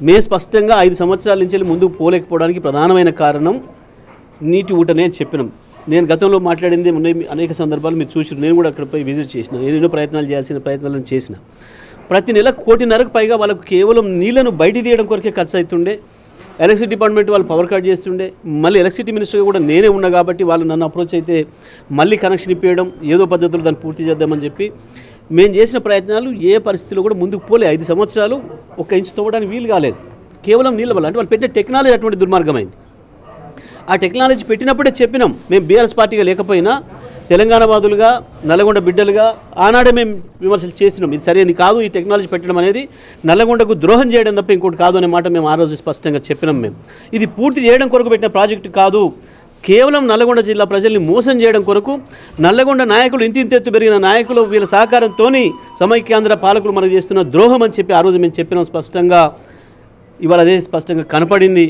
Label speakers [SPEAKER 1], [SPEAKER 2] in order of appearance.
[SPEAKER 1] మేము స్పష్టంగా 5 సంవత్సరాల నుంచి ముందుకు పోలేకపోవడానికి ప్రధానమైన కారణం నీటి ఊటనే చెప్పినాం. నేను గతంలో మాట్లాడింది అనేక సందర్భాలు మీరు చూసారు. నేను కూడా అక్కడపై విజిట్ చేసిన, ఎన్నో ప్రయత్నాలు చేయాల్సిన ప్రయత్నాలను చేసిన. ప్రతి నెల 1.5 కోటికి పైగా వాళ్ళకు కేవలం నీళ్లను బయట తీయడం కొరకే ఖర్చు అవుతుండే. ఎలక్ట్రిసిటీ డిపార్ట్మెంట్ వాళ్ళు పవర్ కట్ చేస్తుండే. మళ్ళీ ఎలక్ట్రిసిటీ మినిస్టర్గా కూడా నేనే ఉన్నా కాబట్టి వాళ్ళు నన్ను అప్రోచ్ అయితే మళ్ళీ కనెక్షన్ ఇప్పించడం, ఏదో పద్ధతిలో దాన్ని పూర్తి చేద్దామని చెప్పి మేము చేసిన ప్రయత్నాలు ఏ పరిస్థితిలో కూడా ముందుకు పోలే. 5 సంవత్సరాలు 1 ఇంచు తవ్వడానికి వీలు కాలేదు. కేవలం నీళ్ళ వల్ల. అంటే వాళ్ళు పెట్టిన టెక్నాలజీ అటువంటి దుర్మార్గమైంది. ఆ టెక్నాలజీ పెట్టినప్పుడే చెప్పినాం. మేము బీఆర్ఎస్ పార్టీగా లేకపోయినా తెలంగాణ వాదులుగా, నల్లగొండ బిడ్డలుగా ఆనాడే మేము విమర్శలు చేసినాం. ఇది సరైనది కాదు, ఈ టెక్నాలజీ పెట్టడం అనేది నల్లగొండకు ద్రోహం చేయడం తప్ప ఇంకోటి కాదు అనే మాట మేము ఆ రోజు స్పష్టంగా చెప్పినాం. మేము ఇది పూర్తి చేయడం కొరకు పెట్టిన ప్రాజెక్టు కాదు, కేవలం నల్లగొండ జిల్లా ప్రజల్ని మోసం చేయడం కొరకు నల్లగొండ నాయకులు ఇంతెత్తు పెరిగిన నాయకులు వీళ్ళ సహకారంతో సమైక్యాంధ్ర పాలకులు మనకు చేస్తున్న ద్రోహం అని చెప్పి ఆ రోజు మేము చెప్పినాం స్పష్టంగా. ఇవాళ అదే స్పష్టంగా కనపడింది.